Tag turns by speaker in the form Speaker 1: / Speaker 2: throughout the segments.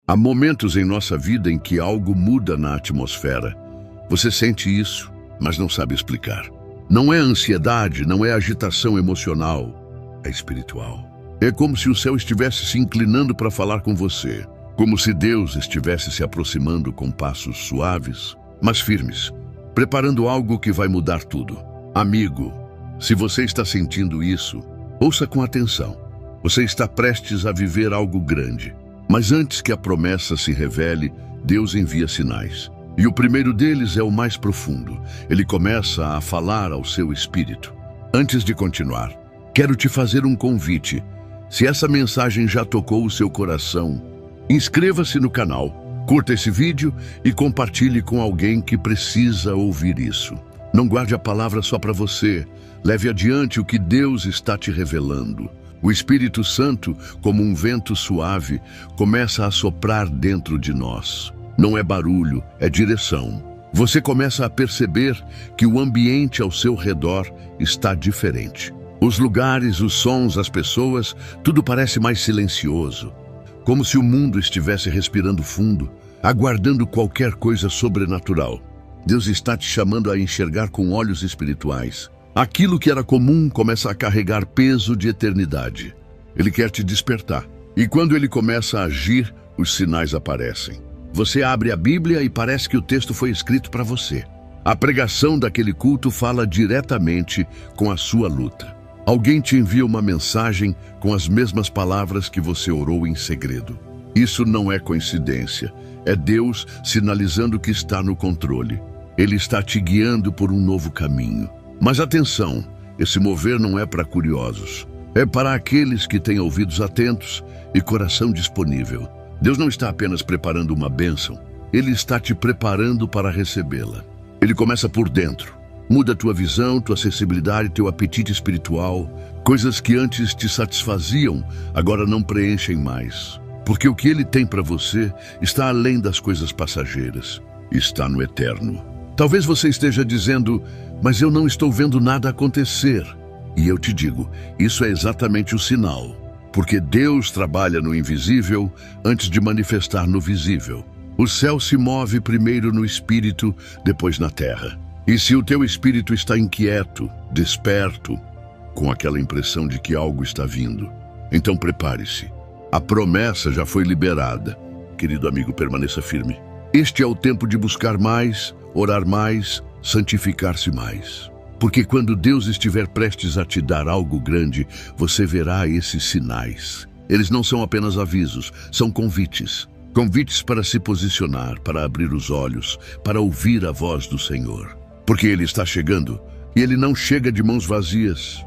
Speaker 1: Há momentos em nossa vida em que algo muda na atmosfera. Você sente isso, mas não sabe explicar. Não é ansiedade, não é agitação emocional, é espiritual. É como se o céu estivesse se inclinando para falar com você, como se Deus estivesse se aproximando com passos suaves, mas firmes, preparando algo que vai mudar tudo. Amigo, se você está sentindo isso, ouça com atenção. Você está prestes a viver algo grande. Mas antes que a promessa se revele, Deus envia sinais. E o primeiro deles é o mais profundo. Ele começa a falar ao seu espírito. Antes de continuar, quero te fazer um convite. Se essa mensagem já tocou o seu coração, inscreva-se no canal, curta esse vídeo e compartilhe com alguém que precisa ouvir isso. Não guarde a palavra só para você. Leve adiante o que Deus está te revelando. O Espírito Santo, como um vento suave, começa a soprar dentro de nós. Não é barulho, é direção. Você começa a perceber que o ambiente ao seu redor está diferente. Os lugares, os sons, as pessoas, tudo parece mais silencioso. Como se o mundo estivesse respirando fundo, aguardando qualquer coisa sobrenatural. Deus está te chamando a enxergar com olhos espirituais. Aquilo que era comum começa a carregar peso de eternidade. Ele quer te despertar. E quando ele começa a agir, os sinais aparecem. Você abre a Bíblia e parece que o texto foi escrito para você. A pregação daquele culto fala diretamente com a sua luta. Alguém te envia uma mensagem com as mesmas palavras que você orou em segredo. Isso não é coincidência. É Deus sinalizando que está no controle. Ele está te guiando por um novo caminho. Mas atenção, esse mover não é para curiosos. É para aqueles que têm ouvidos atentos e coração disponível. Deus não está apenas preparando uma bênção, Ele está te preparando para recebê-la. Ele começa por dentro. Muda tua visão, tua sensibilidade, teu apetite espiritual. Coisas que antes te satisfaziam, agora não preenchem mais. Porque o que Ele tem para você está além das coisas passageiras. Está no eterno. Talvez você esteja dizendo, mas eu não estou vendo nada acontecer. E eu te digo, isso é exatamente o sinal. Porque Deus trabalha no invisível antes de manifestar no visível. O céu se move primeiro no espírito, depois na terra. E se o teu espírito está inquieto, desperto, com aquela impressão de que algo está vindo, então prepare-se. A promessa já foi liberada. Querido amigo, permaneça firme. Este é o tempo de buscar mais, orar mais, santificar-se mais. Porque quando Deus estiver prestes a te dar algo grande, você verá esses sinais. Eles não são apenas avisos, são convites. Convites para se posicionar, para abrir os olhos, para ouvir a voz do Senhor. Porque Ele está chegando, e Ele não chega de mãos vazias.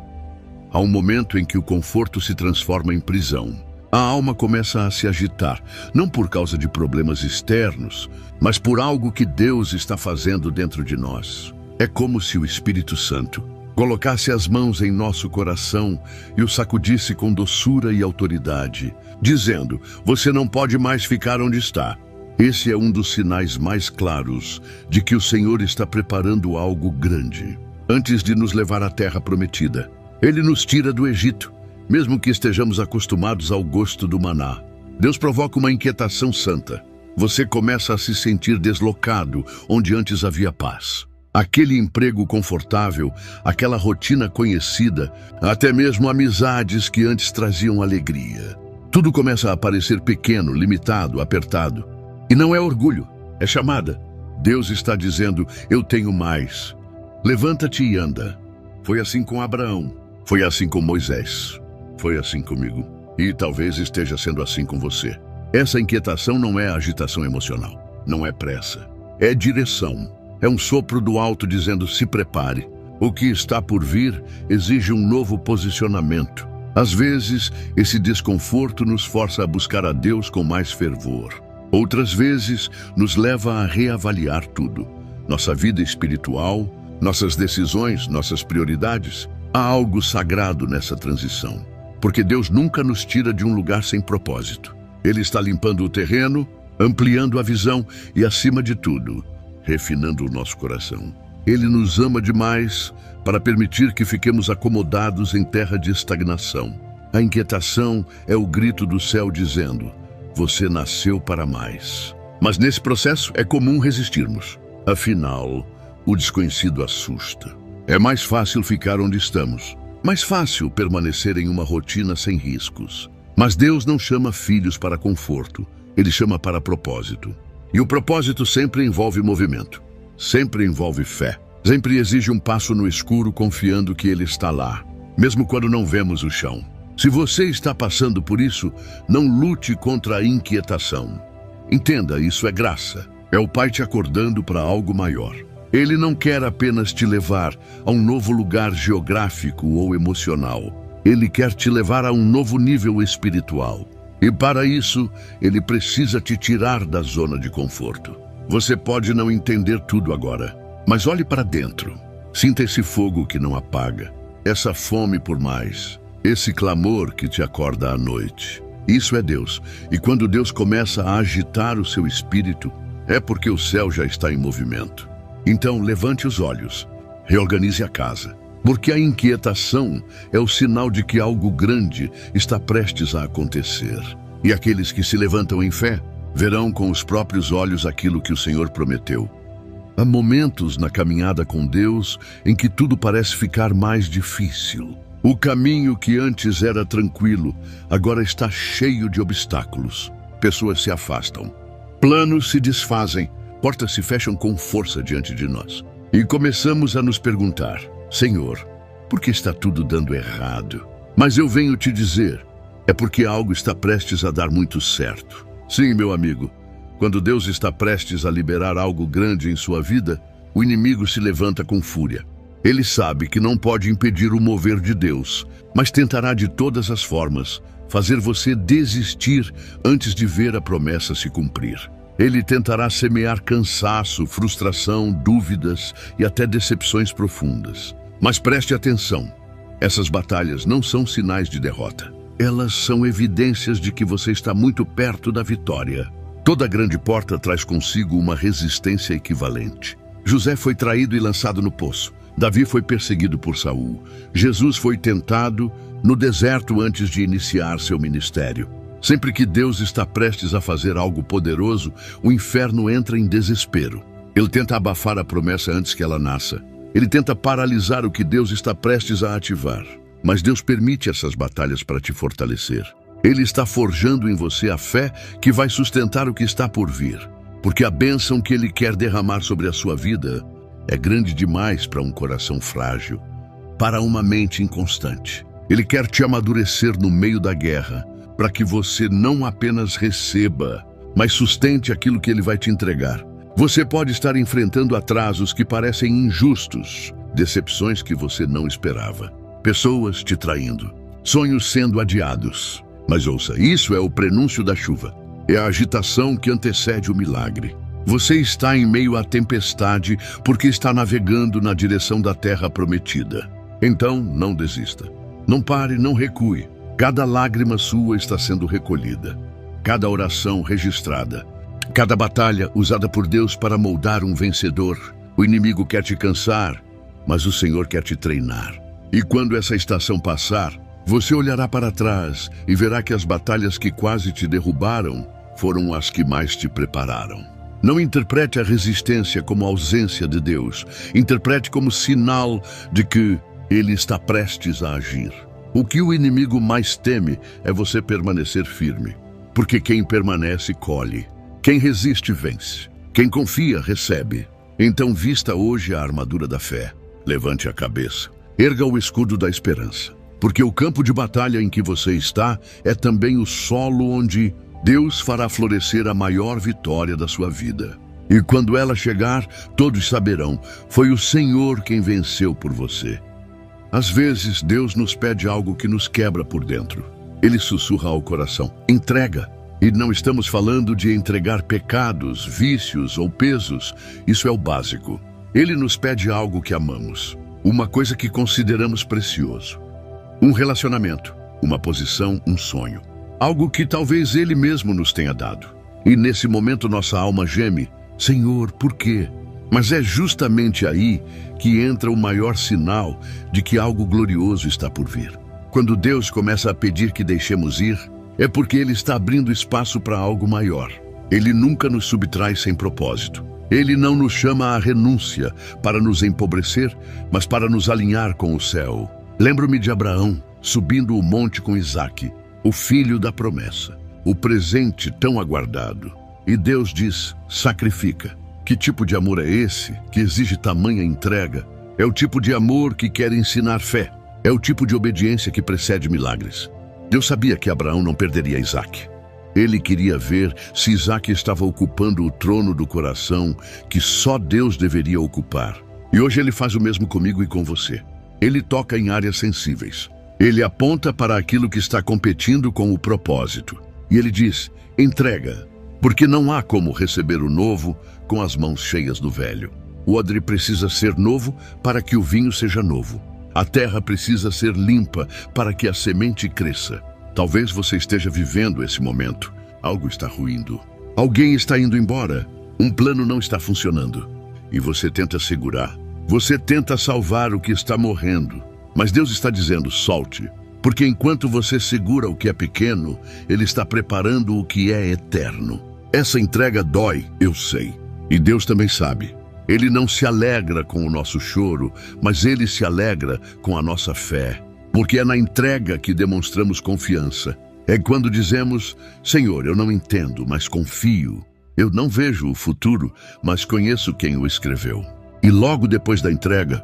Speaker 1: Há um momento em que o conforto se transforma em prisão. A alma começa a se agitar, não por causa de problemas externos, mas por algo que Deus está fazendo dentro de nós. É como se o Espírito Santo colocasse as mãos em nosso coração e o sacudisse com doçura e autoridade, dizendo, você não pode mais ficar onde está. Esse é um dos sinais mais claros de que o Senhor está preparando algo grande. Antes de nos levar à terra prometida, Ele nos tira do Egito, mesmo que estejamos acostumados ao gosto do maná. Deus provoca uma inquietação santa. Você começa a se sentir deslocado onde antes havia paz. Aquele emprego confortável, aquela rotina conhecida, até mesmo amizades que antes traziam alegria. Tudo começa a parecer pequeno, limitado, apertado. E não é orgulho, é chamada. Deus está dizendo, eu tenho mais. Levanta-te e anda. Foi assim com Abraão, foi assim com Moisés, foi assim comigo. E talvez esteja sendo assim com você. Essa inquietação não é agitação emocional, não é pressa, é direção. É um sopro do alto dizendo, se prepare. O que está por vir exige um novo posicionamento. Às vezes, esse desconforto nos força a buscar a Deus com mais fervor. Outras vezes, nos leva a reavaliar tudo. Nossa vida espiritual, nossas decisões, nossas prioridades. Há algo sagrado nessa transição. Porque Deus nunca nos tira de um lugar sem propósito. Ele está limpando o terreno, ampliando a visão e, acima de tudo, refinando o nosso coração. Ele nos ama demais para permitir que fiquemos acomodados em terra de estagnação. A inquietação é o grito do céu dizendo, Você nasceu para mais. Mas nesse processo é comum resistirmos. Afinal, o desconhecido assusta. É mais fácil ficar onde estamos. Mais fácil permanecer em uma rotina sem riscos. Mas Deus não chama filhos para conforto. Ele chama para propósito. E o propósito sempre envolve movimento. Sempre envolve fé. Sempre exige um passo no escuro confiando que Ele está lá, mesmo quando não vemos o chão. Se você está passando por isso, não lute contra a inquietação. Entenda, isso é graça. É o Pai te acordando para algo maior. Ele não quer apenas te levar a um novo lugar geográfico ou emocional. Ele quer te levar a um novo nível espiritual. E para isso, Ele precisa te tirar da zona de conforto. Você pode não entender tudo agora, mas olhe para dentro. Sinta esse fogo que não apaga, essa fome por mais, esse clamor que te acorda à noite. Isso é Deus. E quando Deus começa a agitar o seu espírito, é porque o céu já está em movimento. Então, levante os olhos, reorganize a casa, porque a inquietação é o sinal de que algo grande está prestes a acontecer. E aqueles que se levantam em fé verão com os próprios olhos aquilo que o Senhor prometeu. Há momentos na caminhada com Deus em que tudo parece ficar mais difícil. O caminho que antes era tranquilo, agora está cheio de obstáculos. Pessoas se afastam. Planos se desfazem. Portas se fecham com força diante de nós. E começamos a nos perguntar: Senhor, por que está tudo dando errado? Mas eu venho te dizer, é porque algo está prestes a dar muito certo. Sim, meu amigo, quando Deus está prestes a liberar algo grande em sua vida, o inimigo se levanta com fúria. Ele sabe que não pode impedir o mover de Deus, mas tentará de todas as formas fazer você desistir antes de ver a promessa se cumprir. Ele tentará semear cansaço, frustração, dúvidas e até decepções profundas. Mas preste atenção, essas batalhas não são sinais de derrota. Elas são evidências de que você está muito perto da vitória. Toda grande porta traz consigo uma resistência equivalente. José foi traído e lançado no poço. Davi foi perseguido por Saul. Jesus foi tentado no deserto antes de iniciar seu ministério. Sempre que Deus está prestes a fazer algo poderoso, o inferno entra em desespero. Ele tenta abafar a promessa antes que ela nasça. Ele tenta paralisar o que Deus está prestes a ativar. Mas Deus permite essas batalhas para te fortalecer. Ele está forjando em você a fé que vai sustentar o que está por vir. Porque a bênção que Ele quer derramar sobre a sua vida é grande demais para um coração frágil, para uma mente inconstante. Ele quer te amadurecer no meio da guerra, para que você não apenas receba, mas sustente aquilo que Ele vai te entregar. Você pode estar enfrentando atrasos que parecem injustos, decepções que você não esperava, pessoas te traindo, sonhos sendo adiados. Mas ouça, isso é o prenúncio da chuva. É a agitação que antecede o milagre. Você está em meio à tempestade porque está navegando na direção da terra prometida. Então, não desista. Não pare, não recue. Cada lágrima sua está sendo recolhida. Cada oração registrada. Cada batalha usada por Deus para moldar um vencedor. O inimigo quer te cansar, mas o Senhor quer te treinar. E quando essa estação passar, você olhará para trás e verá que as batalhas que quase te derrubaram foram as que mais te prepararam. Não interprete a resistência como ausência de Deus. Interprete como sinal de que Ele está prestes a agir. O que o inimigo mais teme é você permanecer firme. Porque quem permanece, colhe. Quem resiste, vence. Quem confia, recebe. Então vista hoje a armadura da fé. Levante a cabeça. Erga o escudo da esperança. Porque o campo de batalha em que você está é também o solo onde Deus fará florescer a maior vitória da sua vida. E quando ela chegar, todos saberão, foi o Senhor quem venceu por você. Às vezes, Deus nos pede algo que nos quebra por dentro. Ele sussurra ao coração, entrega. E não estamos falando de entregar pecados, vícios ou pesos. Isso é o básico. Ele nos pede algo que amamos. Uma coisa que consideramos precioso. Um relacionamento, uma posição, um sonho. Algo que talvez Ele mesmo nos tenha dado. E nesse momento nossa alma geme, Senhor, por quê? Mas é justamente aí que entra o maior sinal de que algo glorioso está por vir. Quando Deus começa a pedir que deixemos ir, É porque Ele está abrindo espaço para algo maior. Ele nunca nos subtrai sem propósito. Ele não nos chama à renúncia para nos empobrecer, mas para nos alinhar com o céu. Lembro-me de Abraão subindo o monte com Isaque, o filho da promessa, o presente tão aguardado. E Deus diz: sacrifica. Que tipo de amor é esse que exige tamanha entrega? É o tipo de amor que quer ensinar fé. É o tipo de obediência que precede milagres. Deus sabia que Abraão não perderia Isaque. Ele queria ver se Isaque estava ocupando o trono do coração que só Deus deveria ocupar. E hoje Ele faz o mesmo comigo e com você. Ele toca em áreas sensíveis. Ele aponta para aquilo que está competindo com o propósito. E Ele diz: entrega, porque não há como receber o novo com as mãos cheias do velho. O odre precisa ser novo para que o vinho seja novo. A terra precisa ser limpa para que a semente cresça. Talvez você esteja vivendo esse momento. Algo está ruindo. Alguém está indo embora. Um plano não está funcionando. E você tenta segurar. Você tenta salvar o que está morrendo. Mas Deus está dizendo: solte. Porque enquanto você segura o que é pequeno, Ele está preparando o que é eterno. Essa entrega dói, eu sei. E Deus também sabe. Ele não se alegra com o nosso choro, mas Ele se alegra com a nossa fé. Porque é na entrega que demonstramos confiança. É quando dizemos: Senhor, eu não entendo, mas confio. Eu não vejo o futuro, mas conheço quem o escreveu. E logo depois da entrega,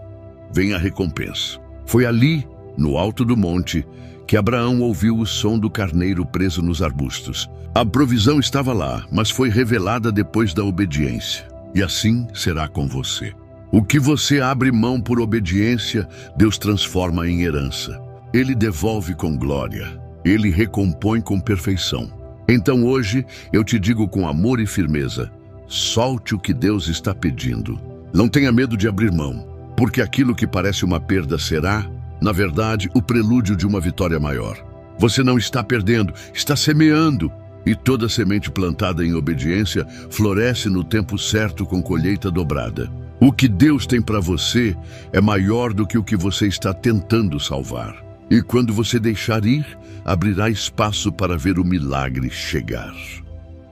Speaker 1: vem a recompensa. Foi ali, no alto do monte, que Abraão ouviu o som do carneiro preso nos arbustos. A provisão estava lá, mas foi revelada depois da obediência. E assim será com você. O que você abre mão por obediência, Deus transforma em herança. Ele devolve com glória. Ele recompõe com perfeição. Então hoje, eu te digo com amor e firmeza: solte o que Deus está pedindo. Não tenha medo de abrir mão, porque aquilo que parece uma perda será, na verdade, o prelúdio de uma vitória maior. Você não está perdendo, está semeando. E toda semente plantada em obediência floresce no tempo certo com colheita dobrada. O que Deus tem para você é maior do que o que você está tentando salvar. E quando você deixar ir, abrirá espaço para ver o milagre chegar.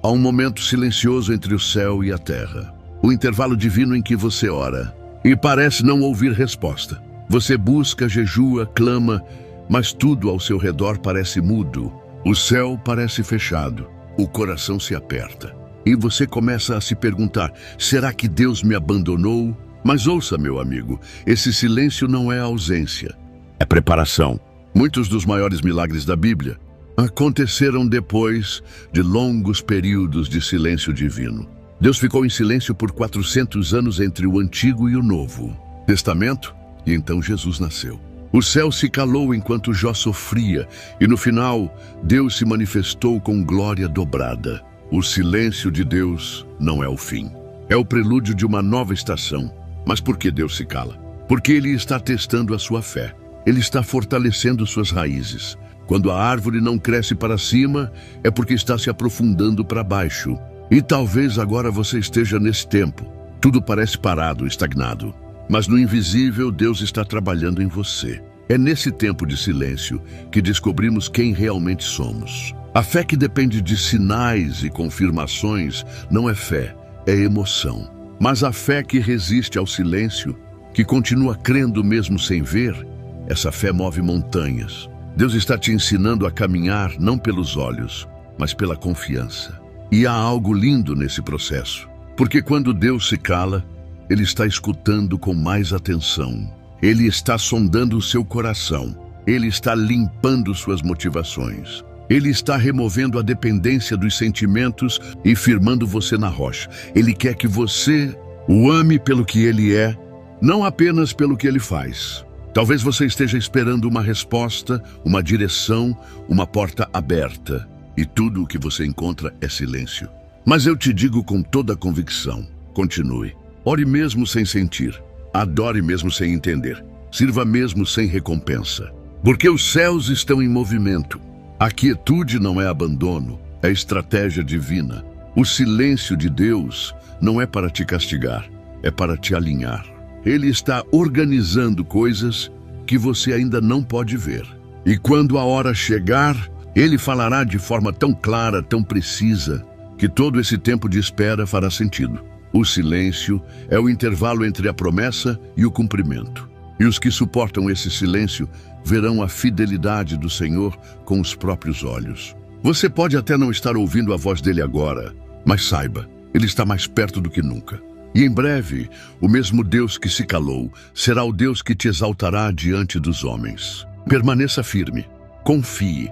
Speaker 1: Há um momento silencioso entre o céu e a terra. O intervalo divino em que você ora e parece não ouvir resposta. Você busca, jejua, clama, mas tudo ao seu redor parece mudo. O céu parece fechado, o coração se aperta. E você começa a se perguntar: será que Deus me abandonou? Mas ouça, meu amigo, esse silêncio não é ausência, é preparação. Muitos dos maiores milagres da Bíblia aconteceram depois de longos períodos de silêncio divino. Deus ficou em silêncio por 400 anos entre o Antigo e o Novo Testamento, e então Jesus nasceu. O céu se calou enquanto Jó sofria, e no final, Deus se manifestou com glória dobrada. O silêncio de Deus não é o fim. É o prelúdio de uma nova estação. Mas por que Deus se cala? Porque Ele está testando a sua fé. Ele está fortalecendo suas raízes. Quando a árvore não cresce para cima, é porque está se aprofundando para baixo. E talvez agora você esteja nesse tempo. Tudo parece parado, estagnado. Mas no invisível, Deus está trabalhando em você. É nesse tempo de silêncio que descobrimos quem realmente somos. A fé que depende de sinais e confirmações não é fé, é emoção. Mas a fé que resiste ao silêncio, que continua crendo mesmo sem ver, essa fé move montanhas. Deus está te ensinando a caminhar não pelos olhos, mas pela confiança. E há algo lindo nesse processo, porque quando Deus se cala, Ele está escutando com mais atenção. Ele está sondando o seu coração. Ele está limpando suas motivações. Ele está removendo a dependência dos sentimentos e firmando você na rocha. Ele quer que você o ame pelo que Ele é, não apenas pelo que Ele faz. Talvez você esteja esperando uma resposta, uma direção, uma porta aberta. E tudo o que você encontra é silêncio. Mas eu te digo com toda a convicção: continue. Ore mesmo sem sentir. Adore mesmo sem entender. Sirva mesmo sem recompensa. Porque os céus estão em movimento. A quietude não é abandono, é estratégia divina. O silêncio de Deus não é para te castigar, é para te alinhar. Ele está organizando coisas que você ainda não pode ver. E quando a hora chegar, Ele falará de forma tão clara, tão precisa, que todo esse tempo de espera fará sentido. O silêncio é o intervalo entre a promessa e o cumprimento. E os que suportam esse silêncio verão a fidelidade do Senhor com os próprios olhos. Você pode até não estar ouvindo a voz dele agora, mas saiba, ele está mais perto do que nunca. E em breve, o mesmo Deus que se calou será o Deus que te exaltará diante dos homens. Permaneça firme, confie,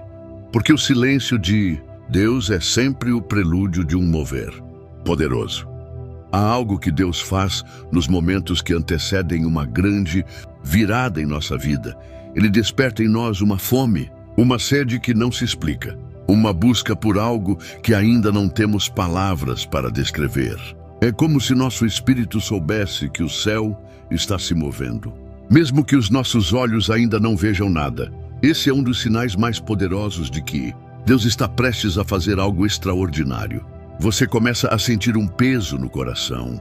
Speaker 1: porque o silêncio de Deus é sempre o prelúdio de um mover poderoso. Há algo que Deus faz nos momentos que antecedem uma grande virada em nossa vida. Ele desperta em nós uma fome, uma sede que não se explica, uma busca por algo que ainda não temos palavras para descrever. É como se nosso espírito soubesse que o céu está se movendo. Mesmo que os nossos olhos ainda não vejam nada, esse é um dos sinais mais poderosos de que Deus está prestes a fazer algo extraordinário. Você começa a sentir um peso no coração,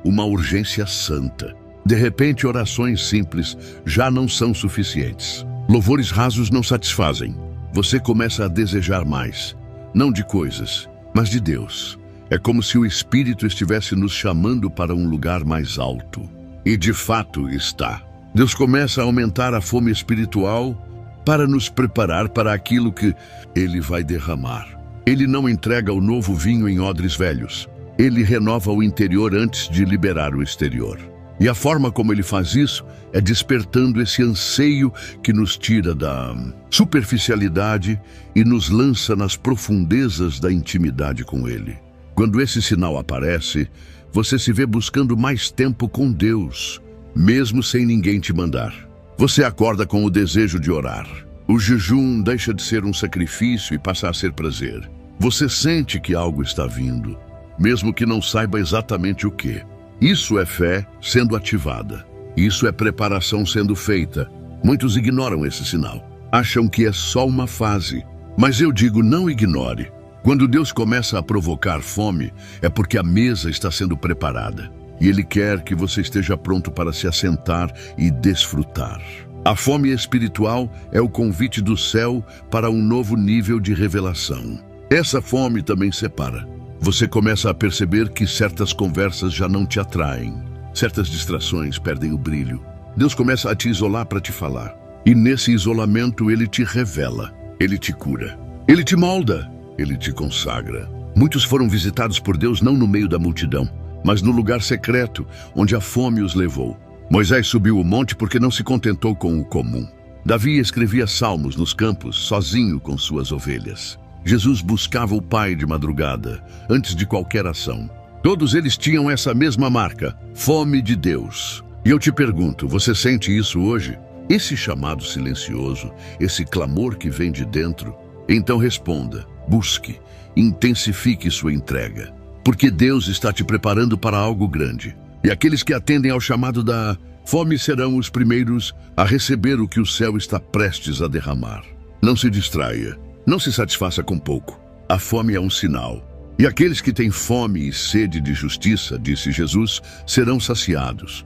Speaker 1: uma urgência santa. De repente, orações simples já não são suficientes. Louvores rasos não satisfazem. Você começa a desejar mais, não de coisas, mas de Deus. É como se o Espírito estivesse nos chamando para um lugar mais alto. E de fato está. Deus começa a aumentar a fome espiritual para nos preparar para aquilo que Ele vai derramar. Ele não entrega o novo vinho em odres velhos. Ele renova o interior antes de liberar o exterior. E a forma como ele faz isso é despertando esse anseio que nos tira da superficialidade e nos lança nas profundezas da intimidade com ele. Quando esse sinal aparece, você se vê buscando mais tempo com Deus, mesmo sem ninguém te mandar. Você acorda com o desejo de orar. O jejum deixa de ser um sacrifício e passa a ser prazer. Você sente que algo está vindo, mesmo que não saiba exatamente o que. Isso é fé sendo ativada. Isso é preparação sendo feita. Muitos ignoram esse sinal. Acham que é só uma fase. Mas eu digo, não ignore. Quando Deus começa a provocar fome, é porque a mesa está sendo preparada. E Ele quer que você esteja pronto para se assentar e desfrutar. A fome espiritual é o convite do céu para um novo nível de revelação. Essa fome também separa. Você começa a perceber que certas conversas já não te atraem. Certas distrações perdem o brilho. Deus começa a te isolar para te falar. E nesse isolamento Ele te revela. Ele te cura. Ele te molda. Ele te consagra. Muitos foram visitados por Deus não no meio da multidão, mas no lugar secreto, onde a fome os levou. Moisés subiu o monte porque não se contentou com o comum. Davi escrevia salmos nos campos, sozinho com suas ovelhas. Jesus buscava o Pai de madrugada, antes de qualquer ação. Todos eles tinham essa mesma marca, fome de Deus. E eu te pergunto, você sente isso hoje? Esse chamado silencioso, esse clamor que vem de dentro? Então responda, busque, intensifique sua entrega. Porque Deus está te preparando para algo grande. E aqueles que atendem ao chamado da fome serão os primeiros a receber o que o céu está prestes a derramar. Não se distraia. Não se satisfaça com pouco. A fome é um sinal. E aqueles que têm fome e sede de justiça, disse Jesus, serão saciados.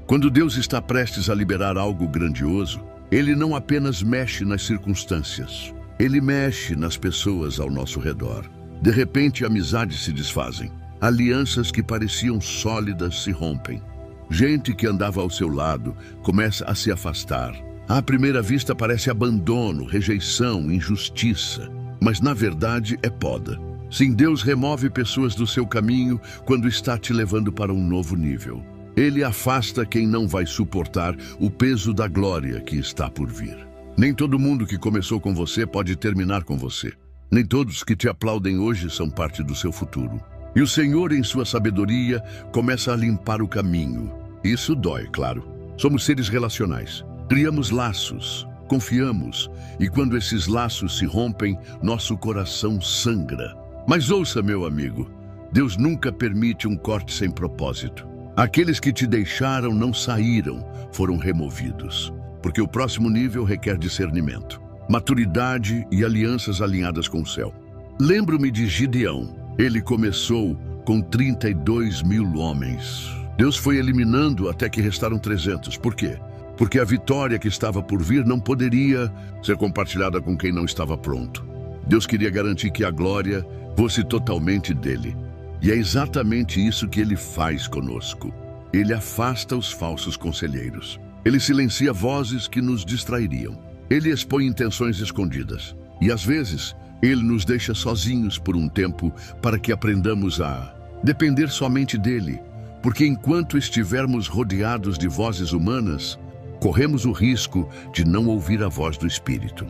Speaker 1: Quando Deus está prestes a liberar algo grandioso, Ele não apenas mexe nas circunstâncias. Ele mexe nas pessoas ao nosso redor. De repente, amizades se desfazem. Alianças que pareciam sólidas se rompem. Gente que andava ao seu lado começa a se afastar. À primeira vista parece abandono, rejeição, injustiça. Mas na verdade é poda. Sim, Deus remove pessoas do seu caminho quando está te levando para um novo nível. Ele afasta quem não vai suportar o peso da glória que está por vir. Nem todo mundo que começou com você pode terminar com você. Nem todos que te aplaudem hoje são parte do seu futuro. E o Senhor, em sua sabedoria, começa a limpar o caminho. Isso dói, claro. Somos seres relacionais. Criamos laços, confiamos, e quando esses laços se rompem, nosso coração sangra. Mas ouça, meu amigo, Deus nunca permite um corte sem propósito. Aqueles que te deixaram não saíram, foram removidos. Porque o próximo nível requer discernimento, maturidade e alianças alinhadas com o céu. Lembro-me de Gideão. Ele começou com 32 mil homens. Deus foi eliminando até que restaram 300. Por quê? Porque a vitória que estava por vir não poderia ser compartilhada com quem não estava pronto. Deus queria garantir que a glória fosse totalmente dele. E é exatamente isso que ele faz conosco. Ele afasta os falsos conselheiros. Ele silencia vozes que nos distrairiam. Ele expõe intenções escondidas. E às vezes, ele nos deixa sozinhos por um tempo para que aprendamos a depender somente dele. Porque enquanto estivermos rodeados de vozes humanas, corremos o risco de não ouvir a voz do Espírito.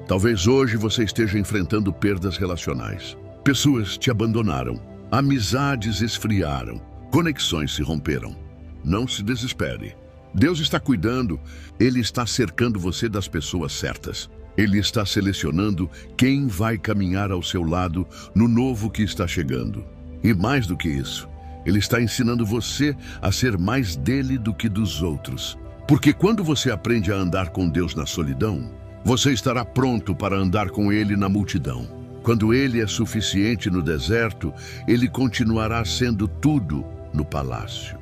Speaker 1: Talvez hoje você esteja enfrentando perdas relacionais. Pessoas te abandonaram, amizades esfriaram, conexões se romperam. Não se desespere. Deus está cuidando, Ele está cercando você das pessoas certas. Ele está selecionando quem vai caminhar ao seu lado no novo que está chegando. E mais do que isso, Ele está ensinando você a ser mais dele do que dos outros. Porque quando você aprende a andar com Deus na solidão, você estará pronto para andar com Ele na multidão. Quando Ele é suficiente no deserto, Ele continuará sendo tudo no palácio.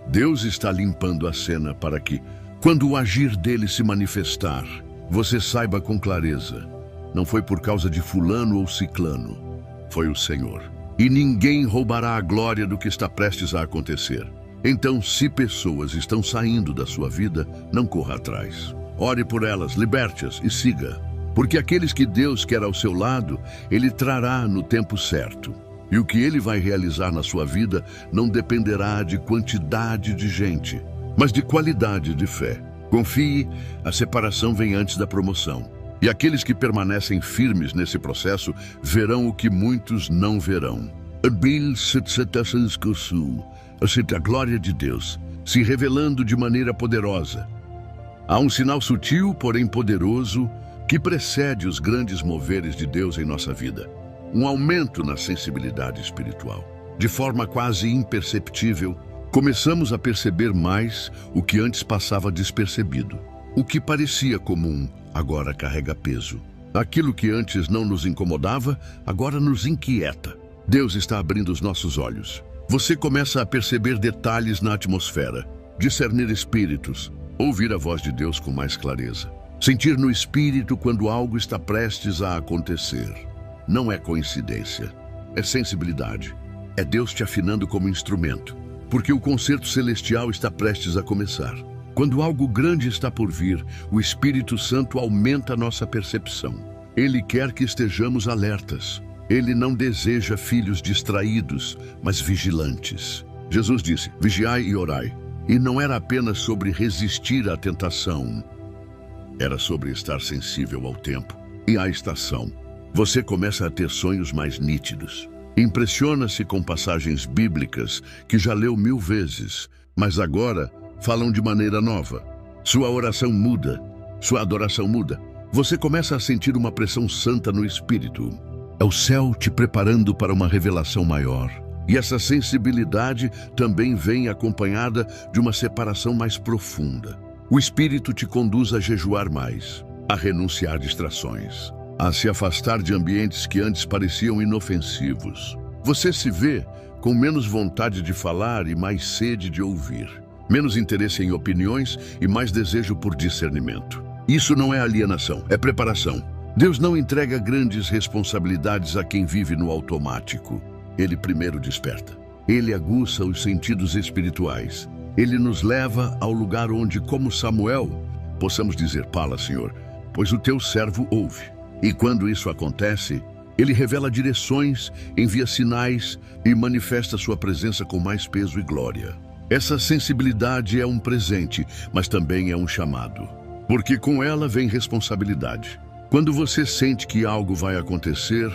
Speaker 1: Deus está limpando a cena para que, quando o agir dele se manifestar, você saiba com clareza, não foi por causa de fulano ou ciclano, foi o Senhor. E ninguém roubará a glória do que está prestes a acontecer. Então, se pessoas estão saindo da sua vida, não corra atrás. Ore por elas, liberte-as e siga. Porque aqueles que Deus quer ao seu lado, Ele trará no tempo certo. E o que Ele vai realizar na sua vida não dependerá de quantidade de gente, mas de qualidade de fé. Confie, a separação vem antes da promoção. E aqueles que permanecem firmes nesse processo verão o que muitos não verão. A glória de Deus se revelando de maneira poderosa. Há um sinal sutil, porém poderoso, que precede os grandes moveres de Deus em nossa vida. Um aumento na sensibilidade espiritual. De forma quase imperceptível, começamos a perceber mais o que antes passava despercebido. O que parecia comum, agora carrega peso. Aquilo que antes não nos incomodava, agora nos inquieta. Deus está abrindo os nossos olhos. Você começa a perceber detalhes na atmosfera, discernir espíritos, ouvir a voz de Deus com mais clareza. Sentir no espírito quando algo está prestes a acontecer. Não é coincidência, é sensibilidade. É Deus te afinando como instrumento, porque o concerto celestial está prestes a começar. Quando algo grande está por vir, o Espírito Santo aumenta a nossa percepção. Ele quer que estejamos alertas. Ele não deseja filhos distraídos, mas vigilantes. Jesus disse, vigiai e orai. E não era apenas sobre resistir à tentação. Era sobre estar sensível ao tempo e à estação. Você começa a ter sonhos mais nítidos. Impressiona-se com passagens bíblicas que já leu 1000 vezes, mas agora falam de maneira nova. Sua oração muda, sua adoração muda. Você começa a sentir uma pressão santa no espírito. É o céu te preparando para uma revelação maior. E essa sensibilidade também vem acompanhada de uma separação mais profunda. O Espírito te conduz a jejuar mais, a renunciar distrações, a se afastar de ambientes que antes pareciam inofensivos. Você se vê com menos vontade de falar e mais sede de ouvir. Menos interesse em opiniões e mais desejo por discernimento. Isso não é alienação, é preparação. Deus não entrega grandes responsabilidades a quem vive no automático. Ele primeiro desperta. Ele aguça os sentidos espirituais. Ele nos leva ao lugar onde, como Samuel, possamos dizer, fala, Senhor, pois o teu servo ouve. E quando isso acontece, ele revela direções, envia sinais e manifesta sua presença com mais peso e glória. Essa sensibilidade é um presente, mas também é um chamado. Porque com ela vem responsabilidade. Quando você sente que algo vai acontecer,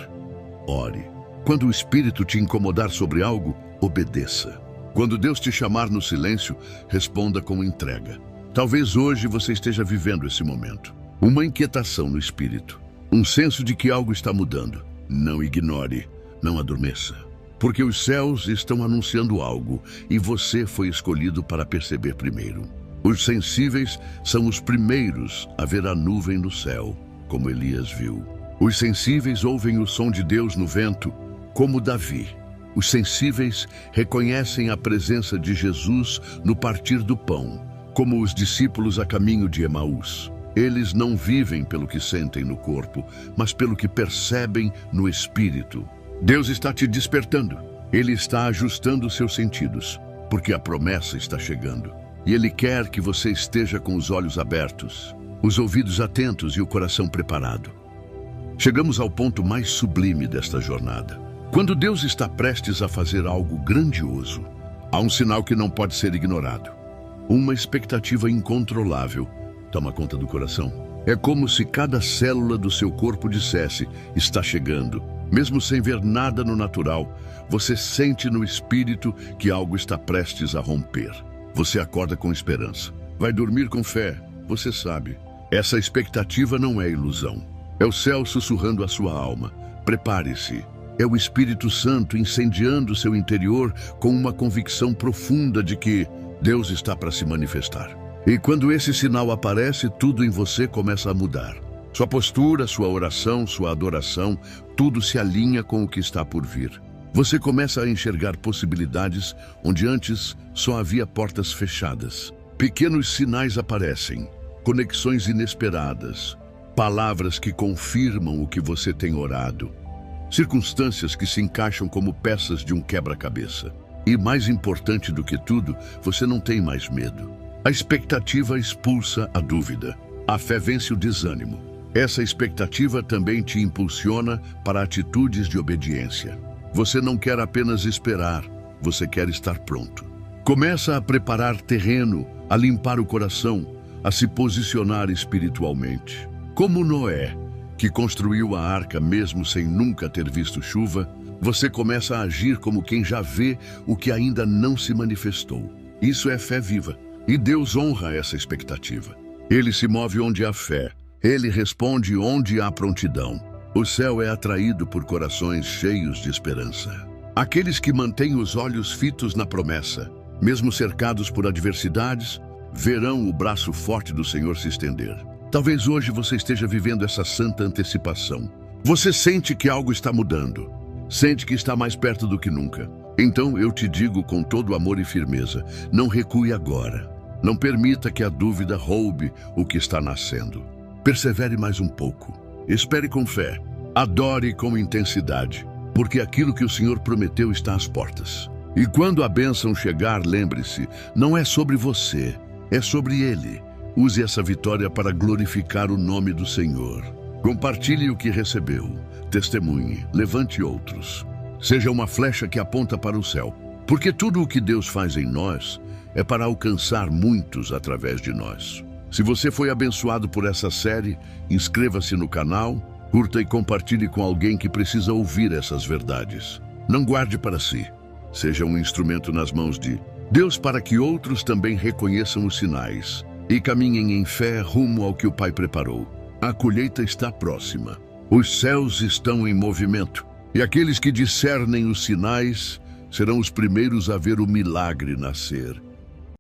Speaker 1: ore. Quando o Espírito te incomodar sobre algo, obedeça. Quando Deus te chamar no silêncio, responda com entrega. Talvez hoje você esteja vivendo esse momento. Uma inquietação no Espírito. Um senso de que algo está mudando. Não ignore, não adormeça. Porque os céus estão anunciando algo e você foi escolhido para perceber primeiro. Os sensíveis são os primeiros a ver a nuvem no céu, como Elias viu. Os sensíveis ouvem o som de Deus no vento, como Davi. Os sensíveis reconhecem a presença de Jesus no partir do pão, como os discípulos a caminho de Emaús. Eles não vivem pelo que sentem no corpo, mas pelo que percebem no espírito. Deus está te despertando. Ele está ajustando seus sentidos, porque a promessa está chegando. E Ele quer que você esteja com os olhos abertos, os ouvidos atentos e o coração preparado. Chegamos ao ponto mais sublime desta jornada. Quando Deus está prestes a fazer algo grandioso, há um sinal que não pode ser ignorado. Uma expectativa incontrolável toma conta do coração. É como se cada célula do seu corpo dissesse: está chegando. Mesmo sem ver nada no natural, você sente no espírito que algo está prestes a romper. Você acorda com esperança. Vai dormir com fé. Você sabe. Essa expectativa não é ilusão. É o céu sussurrando à sua alma: prepare-se. É o Espírito Santo incendiando seu interior com uma convicção profunda de que Deus está para se manifestar. E quando esse sinal aparece, tudo em você começa a mudar. Sua postura, sua oração, sua adoração, tudo se alinha com o que está por vir. Você começa a enxergar possibilidades onde antes só havia portas fechadas. Pequenos sinais aparecem, conexões inesperadas, palavras que confirmam o que você tem orado, circunstâncias que se encaixam como peças de um quebra-cabeça. E mais importante do que tudo, você não tem mais medo. A expectativa expulsa a dúvida. A fé vence o desânimo. Essa expectativa também te impulsiona para atitudes de obediência. Você não quer apenas esperar, você quer estar pronto. Começa a preparar terreno, a limpar o coração, a se posicionar espiritualmente. Como Noé, que construiu a arca mesmo sem nunca ter visto chuva, você começa a agir como quem já vê o que ainda não se manifestou. Isso é fé viva. E Deus honra essa expectativa. Ele se move onde há fé. Ele responde onde há prontidão. O céu é atraído por corações cheios de esperança. Aqueles que mantêm os olhos fitos na promessa, mesmo cercados por adversidades, verão o braço forte do Senhor se estender. Talvez hoje você esteja vivendo essa santa antecipação. Você sente que algo está mudando. Sente que está mais perto do que nunca. Então eu te digo com todo amor e firmeza: não recue agora. Não permita que a dúvida roube o que está nascendo. Persevere mais um pouco. Espere com fé. Adore com intensidade, porque aquilo que o Senhor prometeu está às portas. E quando a bênção chegar, lembre-se, não é sobre você, é sobre Ele. Use essa vitória para glorificar o nome do Senhor. Compartilhe o que recebeu. Testemunhe. Levante outros. Seja uma flecha que aponta para o céu. Porque tudo o que Deus faz em nós é para alcançar muitos através de nós. Se você foi abençoado por essa série, inscreva-se no canal, curta e compartilhe com alguém que precisa ouvir essas verdades. Não guarde para si. Seja um instrumento nas mãos de Deus para que outros também reconheçam os sinais e caminhem em fé rumo ao que o Pai preparou. A colheita está próxima. Os céus estão em movimento. E aqueles que discernem os sinais serão os primeiros a ver o milagre nascer.